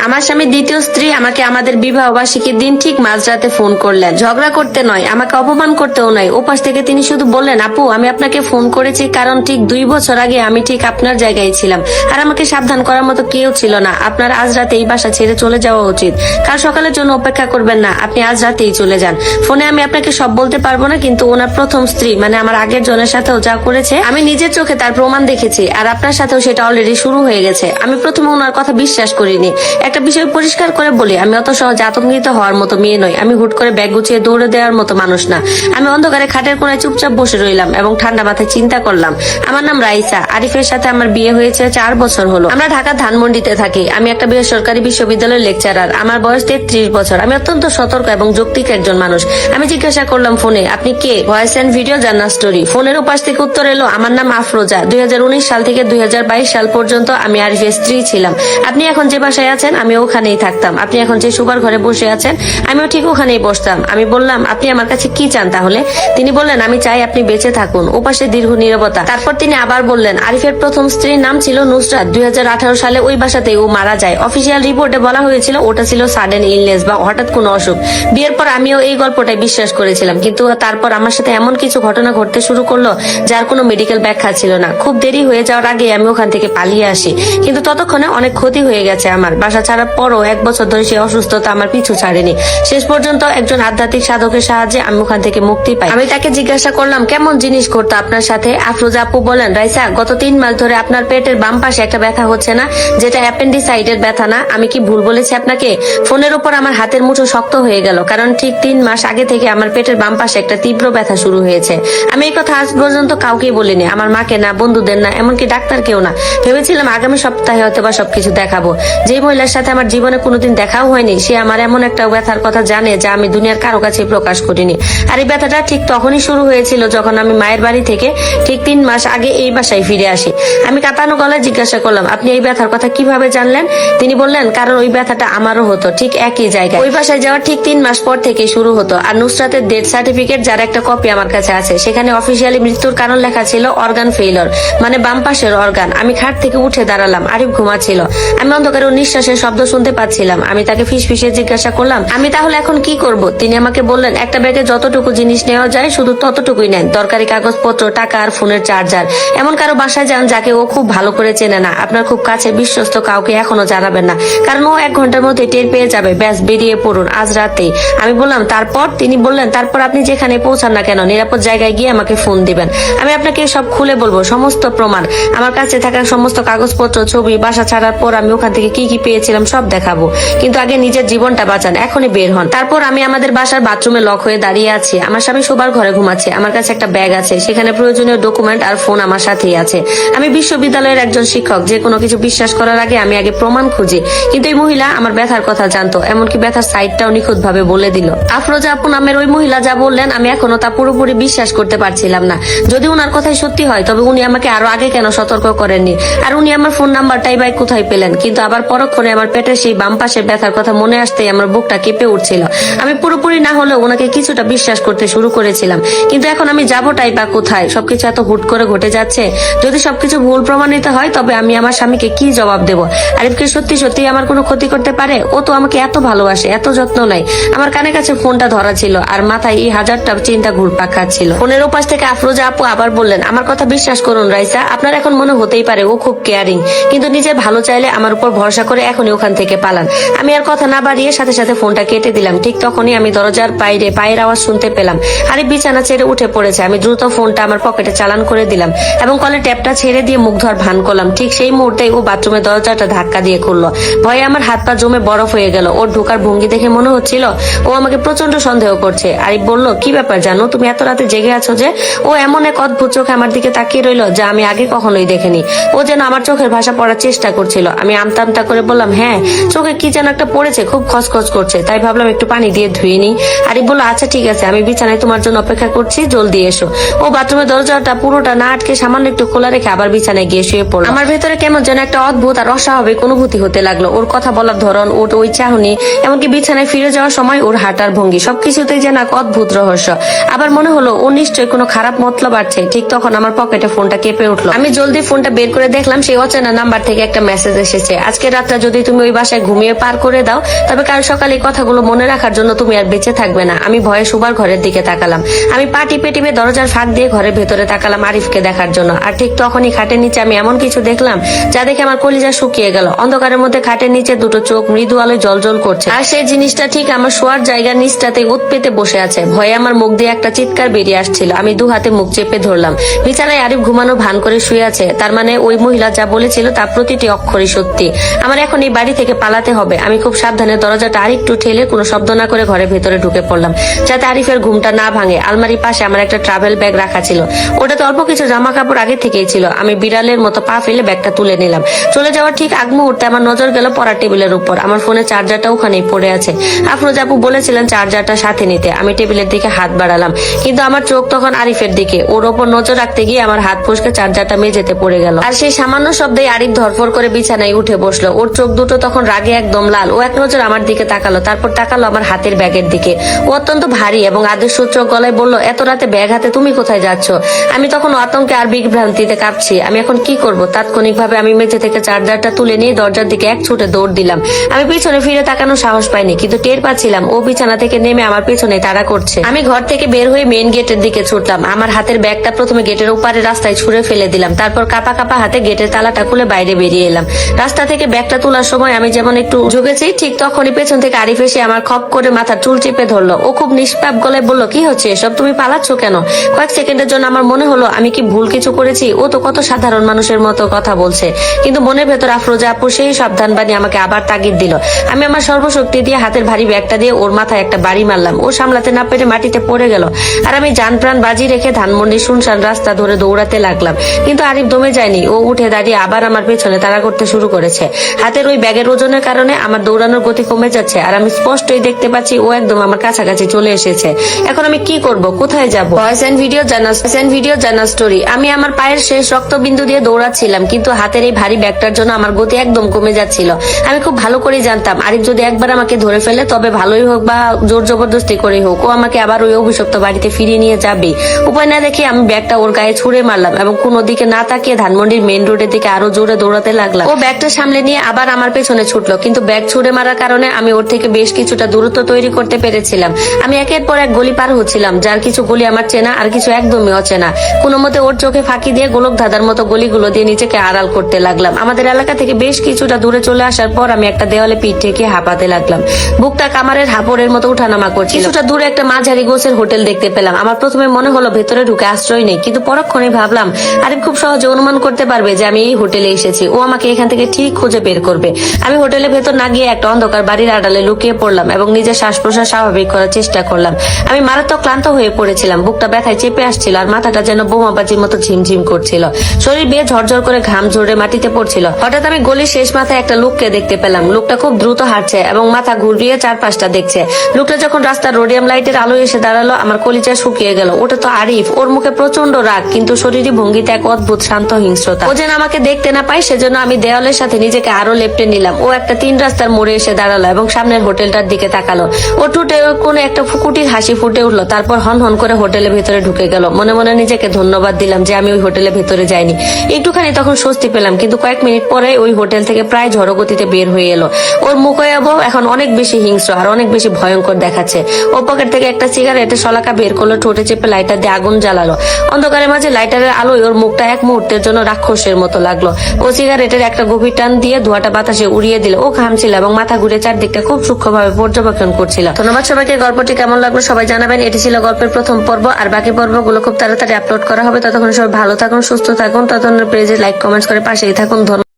আমার স্বামী দ্বিতীয় স্ত্রী আমাকে আমাদের বিবাহ বার্ষিকীর দিন ঠিক মাঝরাতে ফোন করলেন। ঝগড়া করতে নয়, আমাকে অপমান করতেও নয়। ওপাশ থেকে তিনি শুধু বললেন, আপু আমি আপনাকে ফোন করেছি কারণ ঠিক 2 বছর আগে আমি ঠিক আপনার জায়গায় ছিলাম, আর আমাকে সাবধান করার মতো কেউ ছিল না। আপনার আজ রাতে এই বাসা ছেড়ে চলে যাওয়া উচিত। কাল সকালের জন্য অপেক্ষা করবেন না, আপনি আজ রাতেই চলে যান। ফোনে আমি আপনাকে সব বলতে পারবো না, কিন্তু ওনার প্রথম স্ত্রী মানে আমার আগের জনের সাথেও যা করেছে আমি নিজের চোখে তার প্রমাণ দেখেছি, আর আপনার সাথেও সেটা অলরেডি শুরু হয়ে গেছে। আমি প্রথমে ওনার কথা বিশ্বাস করিনি। একটা বিষয় পরিষ্কার করে বলি, আমি অত সহজে আতঙ্কিত হওয়ার মতো মেয়ে নই। আমি হুট করে ব্যাগ গুছিয়ে দৌড়ে দেওয়ার মতো মানুষ না। আমি অন্ধকারে খাটের কোণায় চুপচাপ বসে রইলাম এবং ঠান্ডা মাথায় চিন্তা করলাম। আমার নাম রাইসা, আরিফের সাথে আমার বিয়ে হয়েছে 4 বছর হলো। আমরা ঢাকার ধানমন্ডিতে থাকি। আমি একটা বেসরকারি বিশ্ববিদ্যালয়ের লেকচারার। আমার বয়স 33 বছর। আমি অত্যন্ত সতর্ক এবং যৌক্তিক একজন মানুষ। আমি জিজ্ঞাসা করলাম ফোনে, আপনি কে? ভয়েস এন্ড ভিডিও জান্নাত স্টোরি। ফোনের উপাস থেকে উত্তর এলো, আমার নাম আফরোজা। 2019 সাল থেকে 2022 সাল পর্যন্ত আমি আরিফের স্ত্রী ছিলাম। আপনি এখন যে বাসায় আছেন আমি ওখানেই থাকতাম। আপনি এখন যে সুপার ঘরে বসে আছেন আমিও ঠিক ওখানেই বসতাম। আমি বললাম, আপনি আমার কাছে কি চান তাহলে? তিনি বললেন, আমি চাই আপনি বেঁচে থাকুন। ওপাশে দীর্ঘ নীরবতা। তারপর তিনি আবার বললেন, আরিফের প্রথম স্ত্রীর নাম ছিল নুসরাত। 2018 সালে ওই বাসাতেই ও মারা যায়। অফিসিয়াল রিপোর্টে বলা হয়েছিল ওটা ছিল সাডেন ইলনেস বা হঠাৎ কোনো অসুখ। বিয়ের পর আমিও এই গল্পটাই বিশ্বাস করেছিলাম, কিন্তু তারপর আমার সাথে এমন কিছু ঘটনা ঘটতে শুরু করলো যার কোনো মেডিকেল ব্যাখ্যা ছিল না। খুব দেরি হয়ে যাওয়ার আগে আমি ওখান থেকে পালিয়ে আসি, কিন্তু ততক্ষণে অনেক ক্ষতি হয়ে গেছে আমার। বাসা ছাড়ার পরও 1 বছর ধরে সেই অসুস্থতা আমার পিছু ছাড়েনি। শেষ পর্যন্ত একজন আধ্যাত্মিক সাধকের সাহায্যে আমি ওখান থেকে মুক্তি পাই। আমি তাকে জিজ্ঞাসা করলাম, কেমন জিনিস ঘটতো আপনার সাথে? আফরোজা আপু বলেন, রাইসা, গত 3 মাস ধরে আপনার পেটের বাম পাশে একটা ব্যথা হচ্ছে না, যেটা অ্যাপেন্ডিসাইটের ব্যথা না? আমি কি ভুল বলেছি আপনাকে? ফোনের উপর আমার হাতের মুঠো শক্ত হয়ে গেল, কারণ ঠিক 3 মাস আগে থেকে আমার পেটের বাম পাশে একটা তীব্র ব্যথা শুরু হয়েছে। আমি এই কথা আজ পর্যন্ত কাউকেই বলিনি, আমার মাকে না, বন্ধুদের না, এমনকি ডাক্তারকেও না। ভেবেছিলাম আগামী সপ্তাহে হয়তো বা সবকিছু দেখাবো। যে মহিলার সাথে আমার জীবনে কোনোদিন দেখাও হয়নি সে আমার এমন একটা ব্যথার কথা জানে যা আমি দুনিয়ার কারো কাছে প্রকাশ করিনি। আর এই ব্যথাটা ঠিক তখনই শুরু হয়েছিল যখন আমি মায়ের বাড়ি থেকে ঠিক 3 মাস আগে এই বাসায় ফিরে আসি। আমি কাঁপানো গলায় জিজ্ঞাসা করলাম, আপনি এই ব্যথার কথা কিভাবে জানলেন? তিনি বললেন, কারণ ওই ব্যথাটা আমারও হতো ঠিক একই জায়গায়। ওই বাসায় যাওয়ার ঠিক 3 মাস পর থেকে শুরু হতো। আর নুসরাতের ডেথ সার্টিফিকেট, যার একটা কপি আমার কাছে আছে, সেখানে অফিসিয়ালি মৃত্যুর কারণ লেখা ছিল অর্গান ফেইলর, মানে বাম পাশের অর্গান। আমি খাট থেকে উঠে দাঁড়ালাম। আরিফ ঘুমাচ্ছিল। আমি অন্ধকারে ওর নিঃশ্বাসের শব্দ শুনতে পাচ্ছিলাম। আমি তাকে ফিসফিসে জিজ্ঞাসা করলাম, আমি তাহলে এখন কি করব? তিনি আমাকে বললেন, একটা ব্যাগে যতটুকু জিনিস নেওয়া যায় শুধু ততটুকুই নেন। দরকারি কাগজপত্র, টাকা আর ফোনের চার্জার। এমন কারো বাসায় যান যাকে ও খুব ভালো করে চেনে না। আপনার খুব কাছে বিশ্বস্ত কাউকে এখনো জানাবেন না, কারণ ও 1 ঘন্টার মধ্যে টের পেয়ে যাবে। ব্যাস, বেরিয়ে পড়ুন আজ রাতেই। আমি বললাম, তারপর? তিনি বললেন, তারপর আপনি যেখানে পৌঁছান না কেন নিরাপদ জায়গায় গিয়ে আমাকে ফোন দিবেন। আমি আপনাকে সব খুলে বলবো, সমস্ত প্রমাণ, আমার কাছে থাকা সমস্ত কাগজপত্র, ছবি। বাসা ছাড়ার পর আমি ওখান থেকে কি কি পেয়েছিলাম সব দেখাবো, কিন্তু আগে নিজের জীবনটা বাঁচান। এখনই বের হন। তারপর আমি আমাদের বাসার বাথরুমে লক হয়ে দাঁড়িয়ে আছি। আমার স্বামী শোবার ঘরে ঘুমাচ্ছে। আমার কাছে একটা ব্যাগ আছে, সেখানে প্রয়োজনীয় ডকুমেন্ট আর ফোন আমার সাথেই আছে। আমি বিশ্ববিদ্যালয়ের একজন শিক্ষক, যে কোনো কিছু বিশ্বাস করার আগে আমি আগে প্রমাণ খুঁজি। কিন্তু এই মহিলা আমার ব্যথার কথা জানতো, এমনকি ব্যথার সাইডটাও নিখুঁত ভাবে বলে দিল। আফরোজা আপু নামের ওই মহিলা যা বললেন আমি এখনো তা পুরোপুরি বিশ্বাস করতে পারছিলাম না। যদি উনার কথাই সত্যি হয় তবে উনি আমাকে আরো আগে কেন সতর্ক করেননি? আর উনি আমার ফোন নাম্বারটাই বাই কোথায় পেলেন? কিন্তু আবার পরক্ষণে আমার পেটের সেই বাম পাশের ব্যথার কথা মনে আসতেই আমার বুকটা কেঁপে উঠছিল। আমি পুরোপুরি না হলেও ওনাকে কিছুটা বিশ্বাস করতে শুরু করেছিলাম, কিন্তু এখন আমি যাবোটাই বা কোথায়? সবকিছু এত হুট করে ঘটে যাচ্ছে। যদি সবকিছু ভুল প্রমাণিত হয় তবে আমি আমার স্বামীকে কি জবাব দেব? আরিফকে সত্যি সত্যি আমার কোনো ক্ষতি করতে পারে? ও তো আমাকে এত ভালোবাসে, এত যত্ন নেয়। আমার কানে কাছে ফোনটা ধরা ছিল আর মাথায় এই হাজারটা চিন্তা ঘুরপাক খাচ্ছিল। ফোনের ওপাশ থেকে আফরোজা আপু আবার বললেন, আমার কথা বিশ্বাস করুন রাইসা, আপনার এখন মনে হতেই পারে ও খুব কেয়ারিং, কিন্তু নিজে ভালো চাইলে আমার উপর ভরসা করে এখনই ওখান থেকে পালান। আমি আর কথা না বাড়িয়ে সাথে সাথে ফোনটা কেটে দিলাম। ঠিক তখনই আমি দরজার বাইরে পায়ের আওয়াজ শুনতে পেলাম। আরে বিছানা ছেড়ে উঠে পড়েছে। আমি দ্রুত ফোনটা আমার পকেটে চালান করে দিলাম এবং কলের ট্যাপটা ছেড়ে দিয়ে মুখ ধর ভান করলাম। ঠিক সেই মুহূর্তেই ও বাথরুমের দরজাটা ধাক্কা দিয়ে খুললো। ভয়ে আমার হাত পা জমে বরফ হয়ে গেল। ওর ঢোকার ভঙ্গি দেখে মনে হচ্ছিল ও আমাকে প্রচন্ড সন্দেহ করছে। আরিফ বলল, কি ব্যাপার জানো, তুমি এত রাতে জেগে আছো যে? ও এমন এক অদ্ভুত চোখে আমার দিকে তাকিয়ে রইল যা আমি আগে কখনোই দেখিনি। ও যেন আমার চোখের ভাষা পড়ার চেষ্টা করছিল। আমি আমতা আমতা করে বললাম, হ্যাঁ, চোখে কি যেন একটা পড়েছে, খুব খসখস করছে, তাই ভাবলাম একটু পানি দিয়ে ধুয়ে নি। আরিফ বলল, আচ্ছা ঠিক আছে, আমি বিছানায় তোমার জন্য অপেক্ষা করছি, জলদি এসো। ও বাথরুমের দরজাটা পুরোটা না আটকে সামান্য একটু খোলা রেখে আবার বিছানায় গিয়ে শুয়ে পড়ল। আমার ভেতরে কেমন যেন একটা অদ্ভুত আর অস্বাভাবিক অনুভূতি হতে লাগলো। ওর কথা বলার ধরন, ওর ওই চাহনি, এমনকি বিছানায় ফিরে যাওয়ার সময় ওর হাঁটার ভঙ্গি, সবকিছুতেই যেন এক অদ্ভুত রহস্য। আবার মনে হলো ও নিশ্চয়ই কোনো খারাপ মতলব আছে। ঠিক তখন আমার পকেটে ফোনটা কেঁপে উঠলো। আমি জলদি ফোনটা বের করে দেখলাম সেই অচেনা নাম্বার থেকে একটা মেসেজ এসেছে, আজকে রাতটা যদি তুমি তুমি ওই বাসায় ঘুমিয়ে পার করে দাও, তবে কাল সকালে এই কথাগুলো মনে রাখার জন্য তুমি আর বেঁচে থাকবে না। আমি ভয়ে সুবার ঘরের দিকে তাকালাম। আমি পা টিপে টিপে দরজার ফাঁক দিয়ে ঘরের ভেতরে তাকালাম আরিফকে দেখার জন্য। আর ঠিক তখনই খাটের নিচে আমি এমন কিছু দেখলাম যা দেখে আমার কলিজা শুকিয়ে গেল। অন্ধকারের মধ্যে খাটের নিচে দুটো চোখ মৃদু আলোয় জ্বলজ্বল করছে, আর সেই জিনিসটা ঠিক আমার শোয়ার জায়গার নিচটাতে উৎ পেতে বসে আছে। ভয়ে আমার মুখ দিয়ে একটা চিৎকার বেরিয়ে আসছিল। আমি দু হাতে মুখ চেপে ধরলাম। বিছানায় আরিফ ঘুমানো ভান করে শুয়ে আছে। তার মানে ওই মহিলা যা বলেছিল তার প্রতিটি অক্ষরই সত্যি। আমার এখন এই বাড়ি থেকে পালাতে হবে। আমি খুব সাবধানে দরজাটা আরেকটু ঠেলে কোনো শব্দ না করে ঘরের ভেতরে ঢুকে পড়লাম, যাতে আরিফের ঘুমটা না ভাঙে। আলমারির পাশে আমার একটা ট্রাভেল ব্যাগ রাখা ছিল, ওটাতে অল্প কিছু জামা কাপড় আগে থেকেই ছিল। আমি বিড়ালের মতো পা ফেলে ব্যাগটা তুলে নিলাম। চলে যাওয়ার ঠিক আগ মুহূর্তে আমার নজর গেল পড়ার টেবিলের উপর। আমার ফোনে চার্জারটা ওখানেই পড়ে আছে। আফরোজ আপু বলেছিলেন চার্জারটা সাথে নিতে। আমি টেবিলের দিকে হাত বাড়ালাম, কিন্তু আমার চোখ তখন আরিফের দিকে। ওর ওপর নজর রাখতে গিয়ে আমার হাত ফসকে চার্জারটা মেঝেতে পড়ে গেল। আর সেই সামান্য শব্দে আরিফ ধরফর করে বিছানায় উঠে বসলো। ওর চোখ দুটো তখন রাগে একদম লাল। ও এক নজর আমার দিকে তাকালো, তারপর তাকালো আমার হাতের ব্যাগের দিকে। ও অত্যন্ত ভারী এবং আদেশ সূচক গলায় বলল, এত রাতে ব্যাগ হাতে তুমি কোথায় যাচ্ছ? আমি তখন আতঙ্কে আর বিভ্রান্তিতে কাঁপছি। আমি এখন কি করব? তাৎক্ষণিকভাবে আমি মেঝে থেকে চার্জারটা তুলে নিয়ে দরজার দিকে এক ছুটে দৌড় দিলাম। আমি পিছনে ফিরে তাকানোর সাহস পাইনি, কিন্তু টের পাচ্ছিলাম ও বিছানা থেকে নেমে আমার পেছনে তাড়া করছে। আমি ঘর থেকে বের হয়ে মেইন গেটের দিকে ছুটলাম। আমার হাতের ব্যাগটা প্রথমে গেটের উপারে রাস্তায় ছুঁড়ে ফেলে দিলাম, তারপর কাপা কাপা হাতে গেটের তালাটা খুলে বাইরে বেরিয়ে এলাম। রাস্তা থেকে ব্যাগটা তোলার সময় আমি যেমন একটু ঝুঁকেছি, ঠিক তখনই পেছন থেকে আরিফ এসে আমার খপ করে মাথার চুল চেপে ধরলো। ও খুব নিষ্পাপ গলায় বলল, কি হচ্ছে এসব? তুমি পালাচ্ছ কেন? কয়েক সেকেন্ডের জন্য আমার মনে হলো আমি কি ভুল কিছু করেছি। ও তো কত সাধারণ মানুষের মতো কথা বলছে, কিন্তু মনের ভেতর আফরোজা আপু সেই সাবধান বাণী আমাকে আবার তাগিদ দিল। আমি আমার সর্বশক্তি দিয়ে হাতের ভারী ব্যাগটা দিয়ে ওর মাথায় একটা বাড়ি মারলাম। ও সামলাতে না পেরে মাটিতে পড়ে গেল। আর আমি জান প্রাণ বাজি রেখে ধানমন্ডির শুনশান রাস্তা ধরে দৌড়াতে লাগলাম। কিন্তু আরিফ দমে যায়নি। ও উঠে দাঁড়িয়ে আবার আমার পেছনে তাড়া করতে শুরু করেছে। হাতের ওই ব্যাগের ওজনের কারণে আমার দৌড়ানোর গতি কমে যাচ্ছে, আর আমি স্পষ্টই দেখতে পাচ্ছি ও একদম আমার কাছাকাছি চলে এসেছে। এখন আমি কি করব? কোথায় যাব? ভয়েস এন্ড ভিডিও জানা স্টোরি। আমি আমার পায়ের শেষ রক্তবিন্দু দিয়ে দৌড়াচ্ছিলাম, কিন্তু হাতের এই ভারী ব্যাগটার জন্য আমার গতি একদম কমে যাচ্ছিল। আমি খুব ভালো করে জানতাম আরিফ যদি একবার আমাকে ধরে ফেলে, তবে ভালোই হোক বা জোর জবরদস্তি করে হোক, ও আমাকে আবার ওই অভিশপ্ত বাড়িতে ফিরিয়ে নিয়ে যাবে। উপায় না দেখে আমি ব্যাগটা ওর গায়ে ছুঁড়ে মারলাম এবং কোনো দিকে না তাকিয়ে ধানমন্ডির মেইন রোডের দিকে আরো জোরে দৌড়াতে লাগলাম। ও ব্যাগটা সামলে নিয়ে আবার আমার পেছনে ছুটলো, কিন্তু ব্যাগ ছুঁড়ে মারার কারণে আমি ওর থেকে বেশ কিছুটা দূরত্ব তৈরি করতে পেরেছিলাম। আমি একের পর এক গলি পার হচ্ছিলাম, যার কিছু গলি আমার চেনা আর কিছু একদমই অচেনা। কোনো মতে ওর চোখে ফাঁকি দিয়ে গোলক ধাঁধার মতো গলিগুলো দিয়ে নিজেকে আড়াল করতে লাগলাম। আমাদের এলাকা থেকে বেশ কিছুটা দূরে চলে আসার পর আমি একটা দেওয়ালে পিঠ ঠেকে হাঁপাতে লাগলাম। বুকটা কামারের হাঁপড়ের মতো উঠানামা করছিল। কিছুটা দূরে একটা মাঝারি গোছের হোটেল দেখতে পেলাম। আমার প্রথমে মনে হলো ভেতরে ঢুকে আশ্রয় নেই, কিন্তু পরক্ষণে ভাবলাম আরিফ খুব সহজে অনুমান করতে পারবে যে আমি এই হোটেলে এসেছি। ও আমাকে এখান থেকে ঠিক খুঁজে বের করবে। আমি হোটেলের ভেতর না গিয়ে একটা অন্ধকার বাড়ির আড়ালে লুকিয়ে পড়লাম এবং নিজের শ্বাস প্রশ্বাস স্বাভাবিক করার চেষ্টা করলাম। আমি মারাত্মক ক্লান্ত হয়ে পড়েছিলাম। বুকটা ব্যথায় চেপে আসছিল আর মাথাটা যেন বোমাবাজির মতো ঝিমঝিম করছিল। শরীর বেয়ে ঝরঝর করে ঘাম ঝরে মাটিতে পড়ছিল। হঠাৎ আমি গলির শেষ মাথায় একটা লোককে দেখতে পেলাম। লোকটা খুব দ্রুত হাঁটছে এবং মাথা ঘুরিয়ে চারপাশটা দেখছে। লোকটা যখন রাস্তার রোডিয়াম লাইটের আলো এসে দাঁড়ালো, আমার কলিজা শুকিয়ে গেল। ওটা তো আরিফ। ওর মুখে প্রচন্ড রাগ, কিন্তু শরীরী ভঙ্গিতে এক অদ্ভুত শান্ত হিংস্রতা। ও যেন আমাকে দেখতে না পায়, সেজন্য আমি দেওয়ালের সাথে নিজেকে আরো লেপটে নিলাম। ও একটা 3 রাস্তার মোড়ে এসে দাঁড়ালো এবং সামনের হোটেলটার দিকে তাকালো। ও ঠোঁটে কোনো একটা ফুকুটির হাসি ফুটে উঠলো, তারপর হন হন করে হোটেলের ভেতরে ঢুকে গেল। মনে মনে নিজেকে ধন্যবাদ দিলাম যে আমি ওই হোটেলের ভেতরে যাইনি। একটুখানি তখন স্বস্তি পেলাম, কিন্তু কয়েক মিনিট পরে ওই হোটেল থেকে প্রায় ঝড়ো গতিতে বের হয়ে এলো। ওর মুখয়াবহ এখন অনেক বেশি হিংস্র আর অনেক বেশি ভয়ঙ্কর দেখাচ্ছে। ও পকেট থেকে একটা সিগারেটের শলাকা বের করলো, ঠোঁটে চেপে লাইটার দিয়ে আগুন জ্বালালো। অন্ধকারের মাঝে লাইটারের আলোয় ওর মুখটা এক মুহূর্তের জন্য রাক্ষসের মতো লাগলো। ও সিগারেটের একটা গভীর টান দিয়ে ধোঁয়াটা বাতাসে উড়িয়ে দিল। ও ঘামছিল এবং মাথা ঘুরে চারদিকটা খুব সূক্ষ্মভাবে পর্যবেক্ষণ করছিল। ধন্যবাদ সবাইকে। গল্পটি কেমন লাগলো সবাই জানাবেন। এটি ছিল গল্পের প্রথম পর্ব, আর বাকি পর্বগুলো খুব তাড়াতাড়ি আপলোড করা হবে। ততক্ষণ সবাই ভালো থাকুন, সুস্থ থাকুন। ততক্ষণ পেজে লাইক কমেন্টস করে পাশেই থাকুন। ধন্যবাদ।